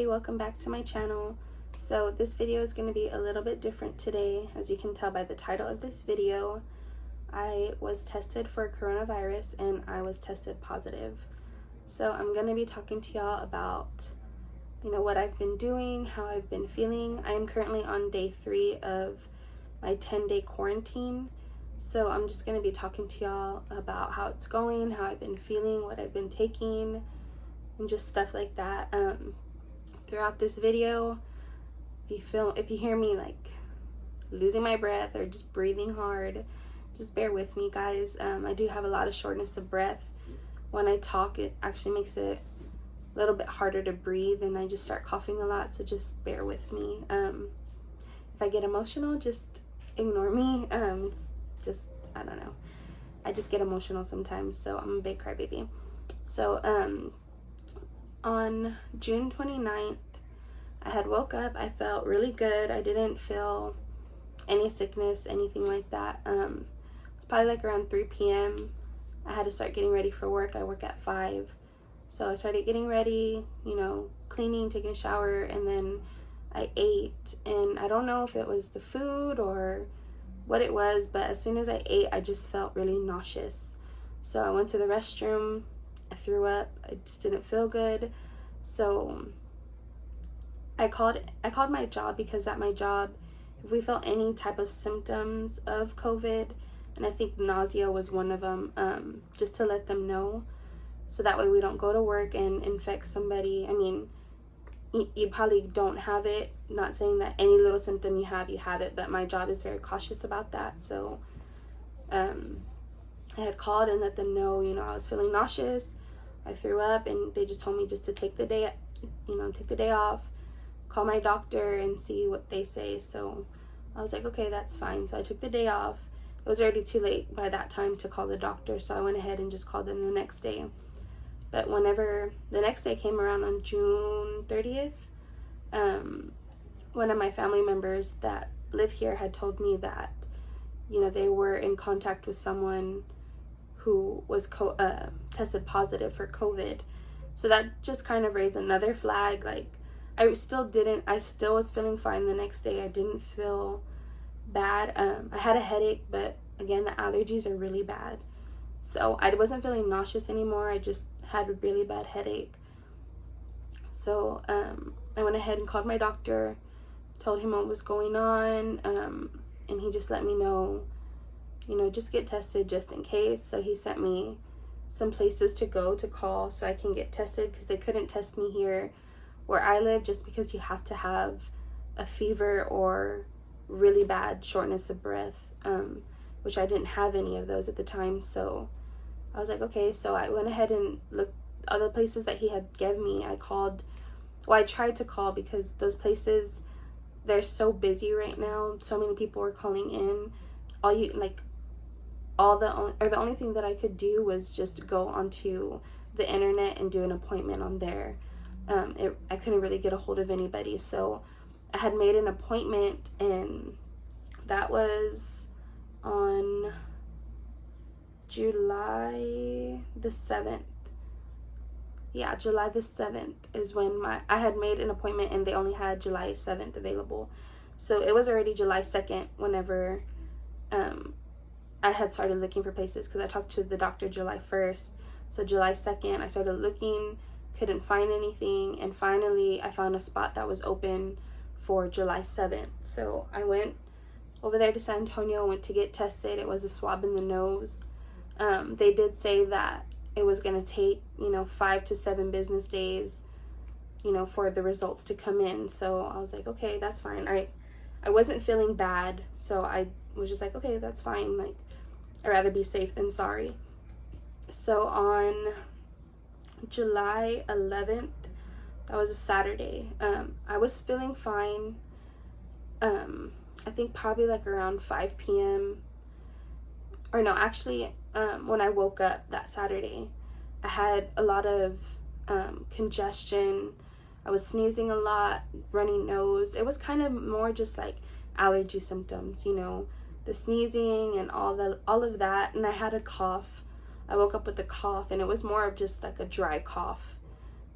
Welcome back to my channel. So this video is going to be a little bit different today. As you can tell by the title of this video, I was tested for coronavirus and I was tested positive. So I'm going to be talking to y'all about, what I've been doing, how I've been feeling. I am currently on day 3 of my 10-day quarantine. So I'm just going to be talking to y'all about how it's going, how I've been feeling, what I've been taking, and just stuff like that. Throughout this video, if you hear me like losing my breath or just breathing hard, just bear with me, guys. I do have a lot of shortness of breath. When I talk, it actually makes it a little bit harder to breathe, and I just start coughing a lot, so just bear with me. If I get emotional, just ignore me. It's just, I don't know, I just get emotional sometimes, so I'm a big crybaby. So on June 29th, I had woke up. I felt really good. I didn't feel any sickness, anything like that. It was probably like around 3 p.m. I had to start getting ready for work. I work at 5. So I started getting ready, cleaning, taking a shower, and then I ate. And I don't know if it was the food or what it was, but as soon as I ate, I just felt really nauseous. So I went to the restroom. I threw up. I just didn't feel good. So I called my job, because at my job, if we felt any type of symptoms of COVID, and I think nausea was one of them, just to let them know, so that way we don't go to work and infect somebody. I mean, you probably don't have it. Not saying that any little symptom you have it, but my job is very cautious about that. So I had called and let them know, I was feeling nauseous. I threw up, and they just told me just to take the day off, call my doctor and see what they say. So I was like, okay, that's fine. So I took the day off. It was already too late by that time to call the doctor, so I went ahead and just called them the next day. But whenever the next day came around on June 30th, one of my family members that live here had told me that, they were in contact with someone who was tested positive for COVID. So that just kind of raised another flag. Like, I still was feeling fine the next day. I didn't feel bad. I had a headache, but again, the allergies are really bad. So I wasn't feeling nauseous anymore. I just had a really bad headache. So I went ahead and called my doctor, told him what was going on, and he just let me know, just get tested just in case. So he sent me some places to go to call so I can get tested, because they couldn't test me here where I live, just because you have to have a fever or really bad shortness of breath, which I didn't have any of those at the time. So I was like, okay. So I went ahead and looked other places that he had given me. I tried to call, because those places, they're so busy right now. So many people are calling in. The only thing that I could do was just go onto the internet and do an appointment on there. I couldn't really get a hold of anybody, so I had made an appointment, and that was on July the 7th. Yeah, July the 7th is when I had made an appointment, and they only had July 7th available. So it was already July 2nd whenever I had started looking for places, because I talked to the doctor July 1st. So July 2nd, I started looking, couldn't find anything, and finally I found a spot that was open for July 7th. So I went over there to San Antonio, went to get tested. It was a swab in the nose. They did say that it was going to take, 5 to 7 business days, for the results to come in. So I was like, okay, that's fine. I wasn't feeling bad, so I was just like, okay, that's fine. Like, I'd rather be safe than sorry. So on July 11th, that was a Saturday, I was feeling fine. I think probably like around 5 p.m. Or no, actually, when I woke up that Saturday, I had a lot of congestion. I was sneezing a lot, runny nose. It was kind of more just like allergy symptoms, you know, the sneezing and all of that. And I had a cough. I woke up with a cough, and it was more of just like a dry cough.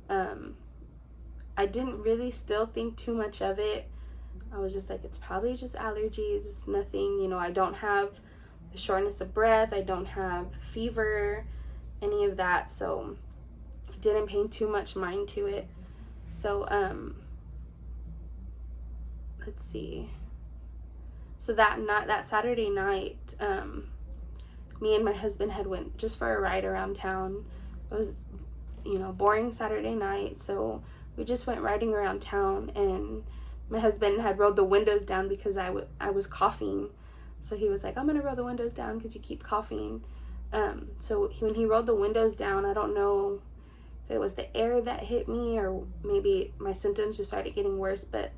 I didn't really still think too much of it. I was just like, it's probably just allergies. It's nothing, you know, I don't have the shortness of breath. I don't have fever, any of that. So I didn't pay too much mind to it. So, let's see. So that Saturday night, me and my husband had went just for a ride around town. It was, you know, boring Saturday night. So we just went riding around town, and my husband had rolled the windows down because I was coughing. So he was like, I'm going to roll the windows down because you keep coughing. So when he rolled the windows down, I don't know if it was the air that hit me or maybe my symptoms just started getting worse, but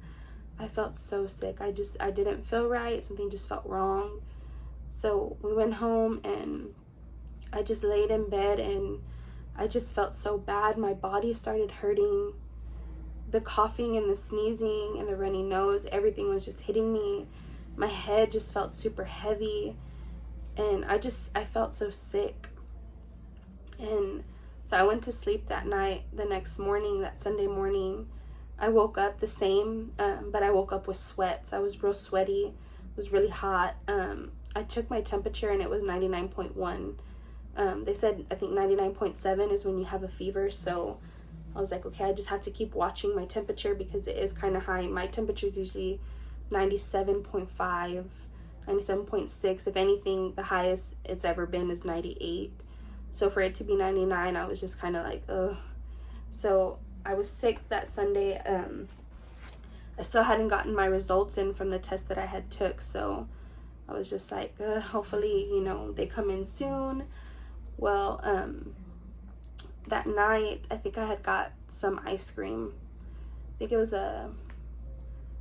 I felt so sick. I didn't feel right. Something just felt wrong. So we went home, and I just laid in bed, and I just felt so bad. My body started hurting. The coughing and the sneezing and the runny nose, everything was just hitting me. My head just felt super heavy, and I felt so sick. And so I went to sleep that night. The next morning, that Sunday morning, I woke up the same, but I woke up with sweats. I was real sweaty. It was really hot. I took my temperature, and it was 99.1. They said, I think 99.7 is when you have a fever. So I was like, okay, I just have to keep watching my temperature because it is kind of high. My temperature is usually 97.5, 97.6. If anything, the highest it's ever been is 98. So for it to be 99, I was just kind of like, ugh. So I was sick that Sunday. I still hadn't gotten my results in from the test that I had took. So I was just like, hopefully, you know, they come in soon. Well, that night, I think I had got some ice cream. I think it was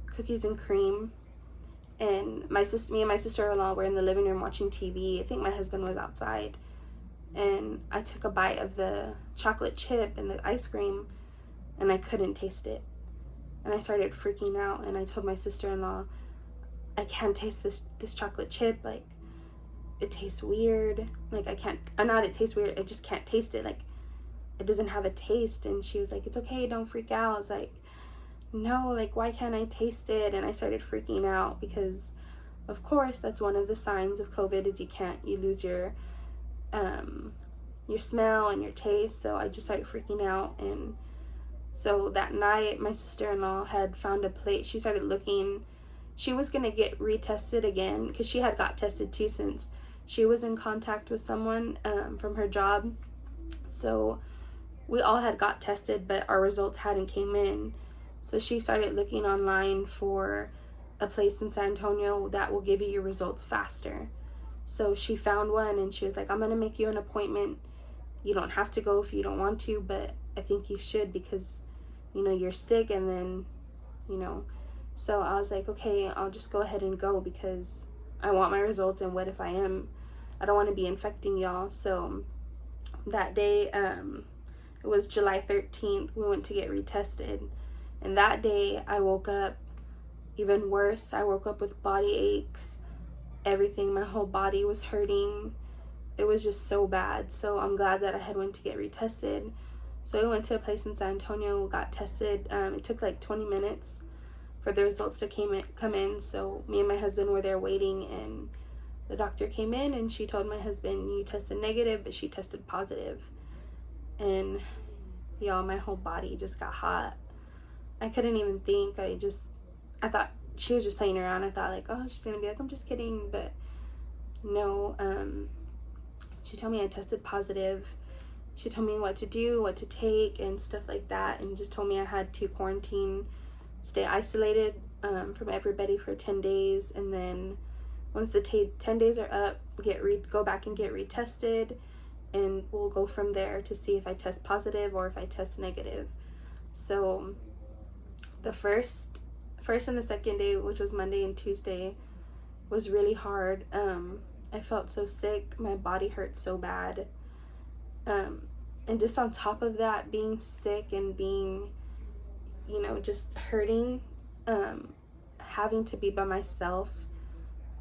cookies and cream. And me and my sister-in-law were in the living room watching TV. I think my husband was outside. And I took a bite of the chocolate chip and the ice cream, and I couldn't taste it. And I started freaking out, and I told my sister-in-law, I can't taste this chocolate chip. Like, it tastes weird. Like, not it tastes weird, I just can't taste it. Like, it doesn't have a taste. And she was like, it's okay, don't freak out. I was like, no, like, why can't I taste it? And I started freaking out because, of course, that's one of the signs of COVID is you lose your smell and your taste. So I just started freaking out. And so that night, my sister-in-law had found a place. She started looking. She was going to get retested again because she had got tested too since she was in contact with someone from her job. So we all had got tested, but our results hadn't came in. So she started looking online for a place in San Antonio that will give you your results faster. So she found one, and she was like, I'm going to make you an appointment. You don't have to go if you don't want to, but I think you should because, you know, you're sick. And then, you know, so I was like, okay, I'll just go ahead and go because I want my results. And what if I don't want to be infecting y'all. So that day, it was July 13th, we went to get retested. And that day I woke up even worse. I woke up with body aches, everything. My whole body was hurting. It was just so bad. So I'm glad that I had went to get retested. So we went to a place in San Antonio, got tested. It took like 20 minutes for the results to come in. So me and my husband were there waiting, and the doctor came in, and she told my husband, you tested negative, but she tested positive. And y'all, my whole body just got hot. I couldn't even think. I thought she was just playing around. I thought like, oh, she's gonna be like, I'm just kidding. But no, she told me I tested positive. She told me what to do, what to take, and stuff like that, and just told me I had to quarantine, stay isolated from everybody for 10 days, and then once the 10 days are up, go back and get retested, and we'll go from there to see if I test positive or if I test negative. So the first and the second day, which was Monday and Tuesday, was really hard. I felt so sick. My body hurt so bad. And just on top of that, being sick and being, you know, just hurting, having to be by myself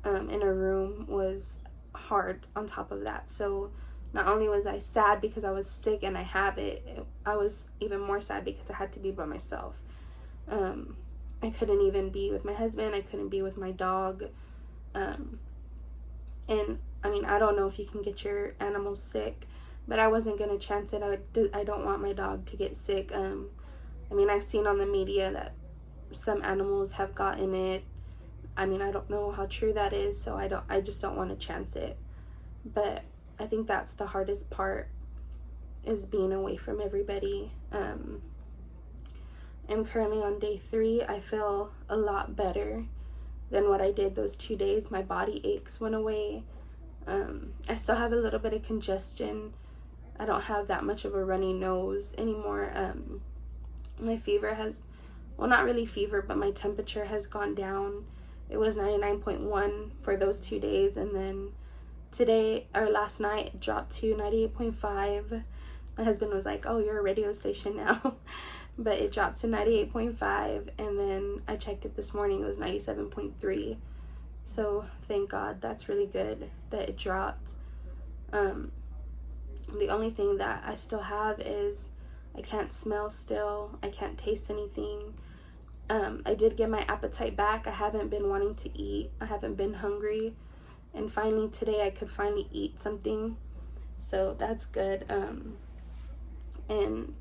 in a room was hard on top of that. So not only was I sad because I was sick and I have it, I was even more sad because I had to be by myself. I couldn't even be with my husband. I couldn't be with my dog. And I mean, I don't know if you can get your animals sick, but I wasn't going to chance it. I don't want my dog to get sick. I mean, I've seen on the media that some animals have gotten it. I mean, I don't know how true that is, so I just don't want to chance it. But I think that's the hardest part, is being away from everybody. I'm currently on day 3. I feel a lot better than what I did those 2 days. My body aches went away. I still have a little bit of congestion. I don't have that much of a runny nose anymore. My fever has, well, not really fever, but my temperature has gone down. It was 99.1 for those 2 days, and then today, or last night, it dropped to 98.5. My husband was like, oh, you're a radio station now. But it dropped to 98.5, and then I checked it this morning, it was 97.3. So thank God, that's really good that it dropped. The only thing that I still have is I can't smell still. I can't taste anything. I did get my appetite back. I haven't been wanting to eat. I haven't been hungry. And finally today I could finally eat something. So that's good. And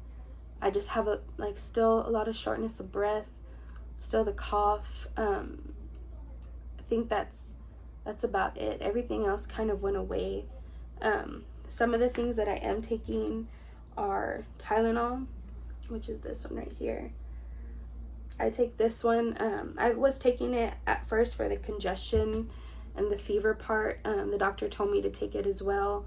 I just have still a lot of shortness of breath, still the cough. I think that's about it. Everything else kind of went away. Some of the things that I am taking are Tylenol, which is this one right here. I take this one. I was taking it at first for the congestion and the fever part. The doctor told me to take it as well,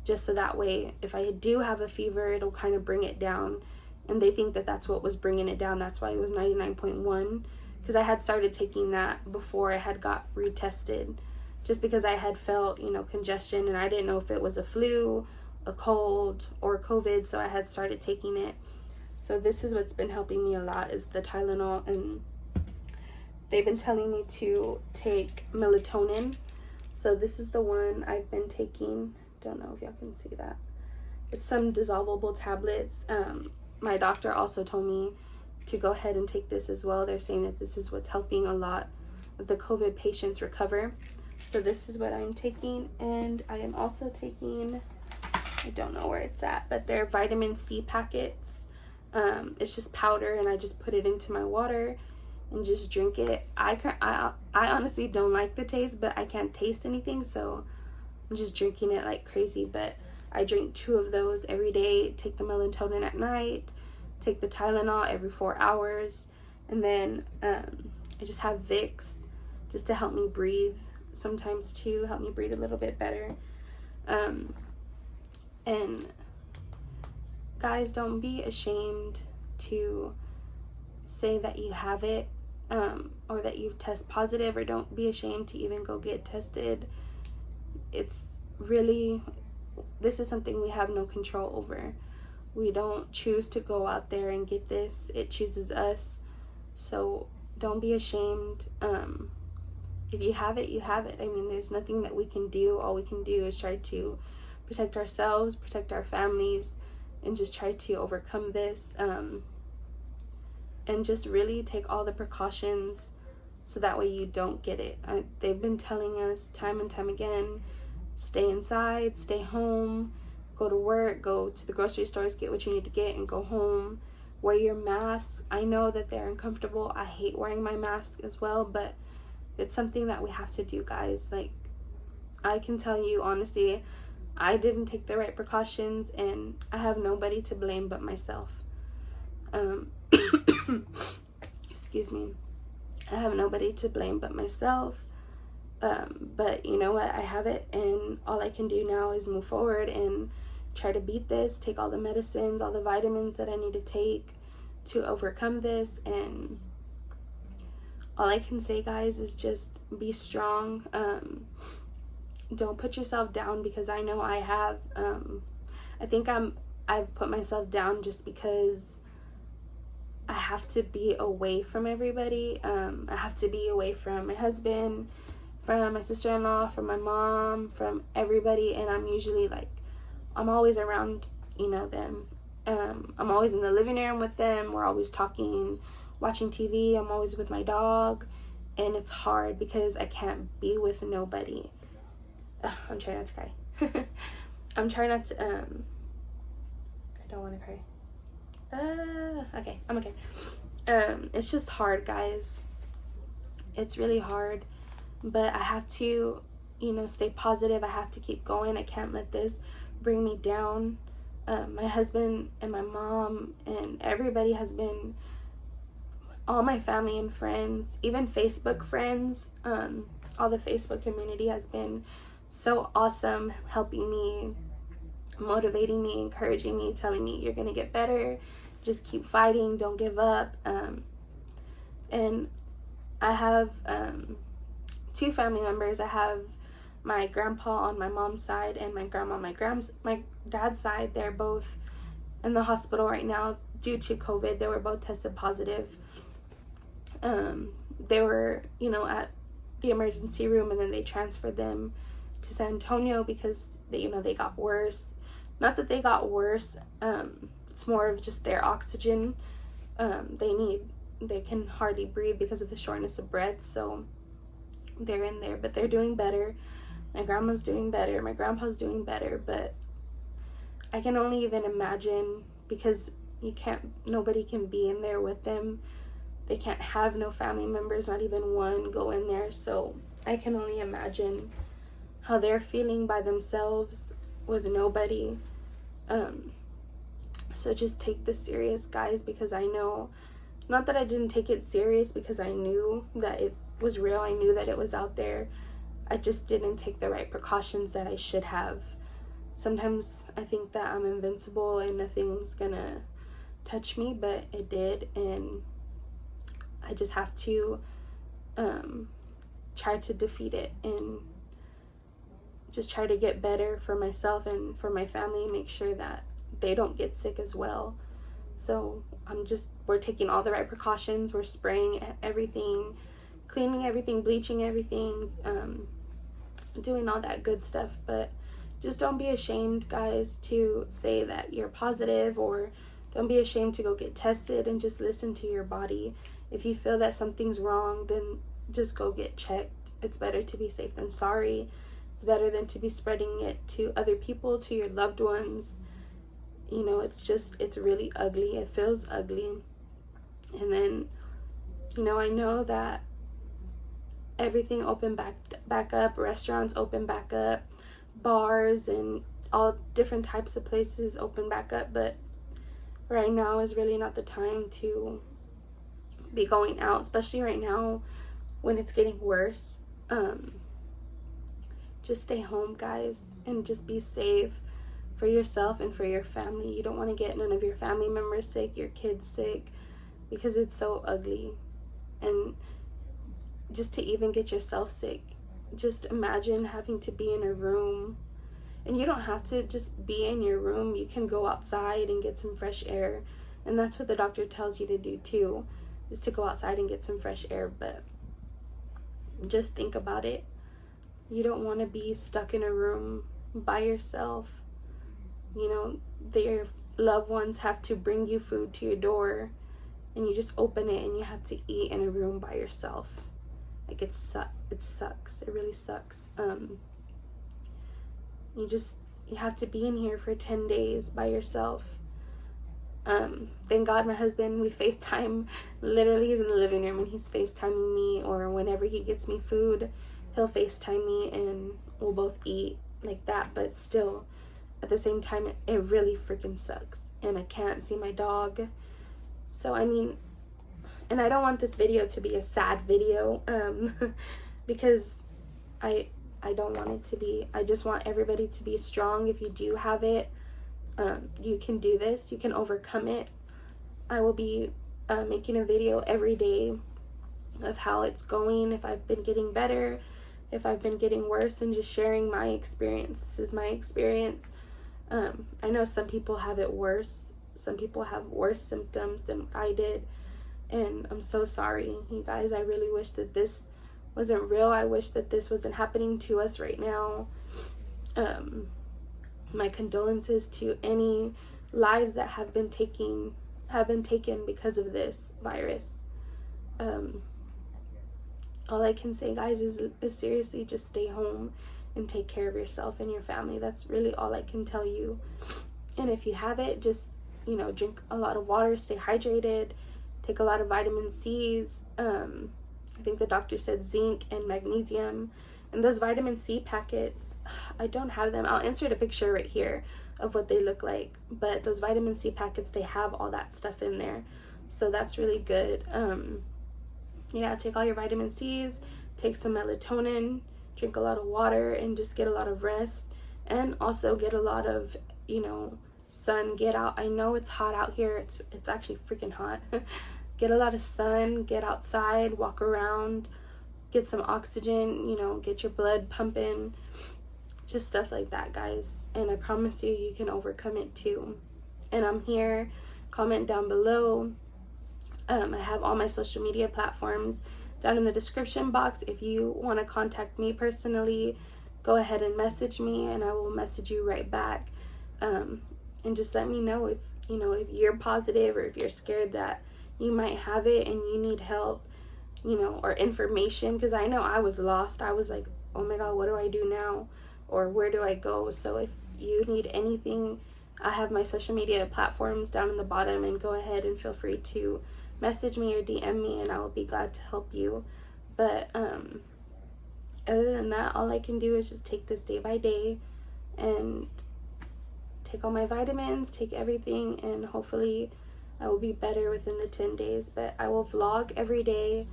just so that way if I do have a fever, it'll kind of bring it down. And they think that that's what was bringing it down. That's why it was 99.1, because I had started taking that before I had got retested, just because I had felt, congestion, and I didn't know if it was a flu, a cold, or COVID, so I had started taking it. So this is what's been helping me a lot, is the Tylenol, and they've been telling me to take Melatonin. So this is the one I've been taking. Don't know if y'all can see that. It's some dissolvable tablets. My doctor also told me to go ahead and take this as well. They're saying that this is what's helping a lot of the COVID patients recover. So this is what I'm taking, and I am also taking, I don't know where it's at, but they're vitamin C packets. It's just powder, and I just put it into my water and just drink it. I honestly don't like the taste, but I can't taste anything, so I'm just drinking it like crazy. But I drink 2 of those every day. Take the melatonin at night, take the Tylenol every 4 hours, and then I just have Vicks just to help me breathe sometimes too, help me breathe a little bit better. And guys, don't be ashamed to say that you have it, or that you test positive, or don't be ashamed to even go get tested. It's really, this is something we have no control over. We don't choose to go out there and get this. It chooses us. So don't be ashamed. If you have it, you have it. I mean, there's nothing that we can do. All we can do is try to protect ourselves, protect our families, and just try to overcome this. And just really take all the precautions so that way you don't get it. They've been telling us time and time again, stay inside, stay home, go to work, go to the grocery stores, get what you need to get, and go home. Wear your mask. I know that they're uncomfortable. I hate wearing my mask as well, but it's something that we have to do, guys. Like, I can tell you honestly, I didn't take the right precautions, and I have nobody to blame but myself. Excuse me. I have nobody to blame but myself. But you know what? I have it, and all I can do now is move forward and try to beat this, take all the medicines, all the vitamins that I need to take to overcome this. And all I can say, guys, is just be strong. Don't put yourself down, because I know I have. I think I've put myself down just because I have to be away from everybody. I have to be away from my husband, from my sister-in-law, from my mom, from everybody. And I'm usually like, I'm always around, them. I'm always in the living room with them. We're always talking, watching TV. I'm always with my dog. And it's hard because I can't be with nobody. I'm trying not to cry. I'm trying not to, I don't want to cry. Okay, I'm okay. It's just hard, guys. It's really hard, but I have to, stay positive. I have to keep going. I can't let this bring me down. My husband and my mom and everybody has been, all my family and friends, even Facebook friends, all the Facebook community has been so awesome, helping me, motivating me, encouraging me, telling me you're gonna get better, just keep fighting, don't give up. And I have 2 family members. I have my grandpa on my mom's side and my grandma on my dad's side. They're both in the hospital right now due to COVID. They were both tested positive. They were, at the emergency room, and then they transferred them to San Antonio because they got worse. Not that they got worse. It's more of just their oxygen. They can hardly breathe because of the shortness of breath. So they're in there, but they're doing better. My grandma's doing better. My grandpa's doing better, but I can only even imagine, because nobody can be in there with them. They can't have no family members, not even one, go in there. So I can only imagine how they're feeling by themselves with nobody. So just take this serious, guys, because I know, not that I didn't take it serious, because I knew that it was real. I knew that it was out there. I just didn't take the right precautions that I should have. Sometimes I think that I'm invincible and nothing's gonna touch me, but it did, and I just have to try to defeat it and just try to get better for myself and for my family, make sure that they don't get sick as well. So we're taking all the right precautions. We're spraying everything, cleaning everything, bleaching everything, doing all that good stuff. But just don't be ashamed, guys, to say that you're positive, or don't be ashamed to go get tested, and just listen to your body. If you feel that something's wrong, then just go get checked. It's better to be safe than sorry. It's better than to be spreading it to other people, to your loved ones. It's really ugly. It feels ugly. And then, I know that everything opened back up. Restaurants open back up. Bars and all different types of places open back up. But right now is really not the time to be going out, especially right now when it's getting worse. Just stay home, guys, and just be safe for yourself and for your family. You don't want to get none of your family members sick, your kids sick, because it's so ugly. And just to even get yourself sick, just imagine having to be in a room. And you don't have to just be in your room. You can go outside and get some fresh air. And that's what the doctor tells you to do too, is to go outside and get some fresh air. But just think about it. You don't want to be stuck in a room by yourself. Your loved ones have to bring you food to your door, and you just open it and you have to eat in a room by yourself. Like, it sucks. It really sucks. You have to be in here for 10 days by yourself. Thank God my husband, we FaceTime. Literally, he's in the living room and he's FaceTiming me, or whenever he gets me food, he'll FaceTime me and we'll both eat like that. But still, at the same time, it really freaking sucks. And I can't see my dog. So, and I don't want this video to be a sad video, because I don't want it to be. I just want everybody to be strong. If you do have it, you can do this. You can overcome it. I will be making a video every day of how it's going, if I've been getting better, if I've been getting worse, and just sharing my experience. This is my experience. I know some people have it worse. Some people have worse symptoms than I did. And I'm so sorry, you guys. I really wish that this wasn't real. I wish that this wasn't happening to us right now. My condolences to any lives that have been taken because of this virus. All I can say, guys, is seriously just stay home and take care of yourself and your family. That's really all I can tell you. And if you have it, just, you know, drink a lot of water, stay hydrated, take a lot of vitamin C's. I think the doctor said zinc and magnesium. And those vitamin C packets, I don't have them. I'll insert a picture right here of what they look like. But those vitamin C packets, they have all that stuff in there. So that's really good. Yeah, take all your vitamin C's, take some melatonin, drink a lot of water, and just get a lot of rest. And also get a lot of, you know, sun. Get out. I know it's hot out here. It's actually freaking hot. Get a lot of sun, get outside, walk around, get some oxygen, you know, get your blood pumping, just stuff like that, guys. And I promise you, you can overcome it too. And I'm here. Comment down below. I have all my social media platforms down in the description box. If you want to contact me personally, go ahead and message me, and I will message you right back. And just let me know if, you know, if you're positive or if you're scared that you might have it and you need help, you know, or information, because I know I was lost. I was like, oh my god, what do I do now, or where do I go? So if you need anything, I have my social media platforms down in the bottom, and go ahead and feel free to message me or DM me, and I will be glad to help you. But other than that, all I can do is just take this day by day and take all my vitamins, take everything, and hopefully I will be better within the 10 days. But I will vlog every day.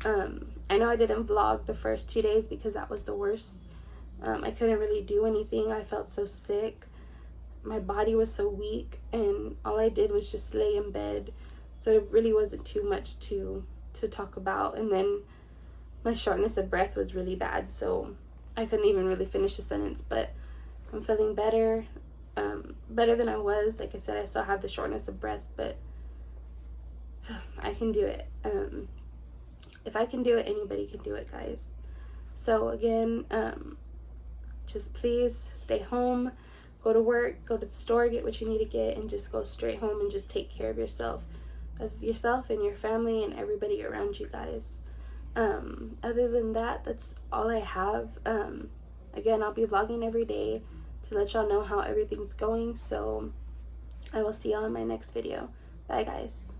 I know I didn't vlog the first 2 days because that was the worst. I couldn't really do anything. I felt so sick. My body was so weak, and all I did was just lay in bed. So it really wasn't too much to talk about. And then my shortness of breath was really bad, so I couldn't even really finish the sentence. But I'm feeling better, better than I was. Like I said, I still have the shortness of breath, but I can do it. If I can do it, anybody can do it, guys. So again, just please stay home, go to work, go to the store, get what you need to get, and just go straight home and just take care of yourself and your family and everybody around you, guys. Other than that, that's all I have. Again, I'll be vlogging every day to let y'all know how everything's going. So I will see y'all in my next video. Bye, guys.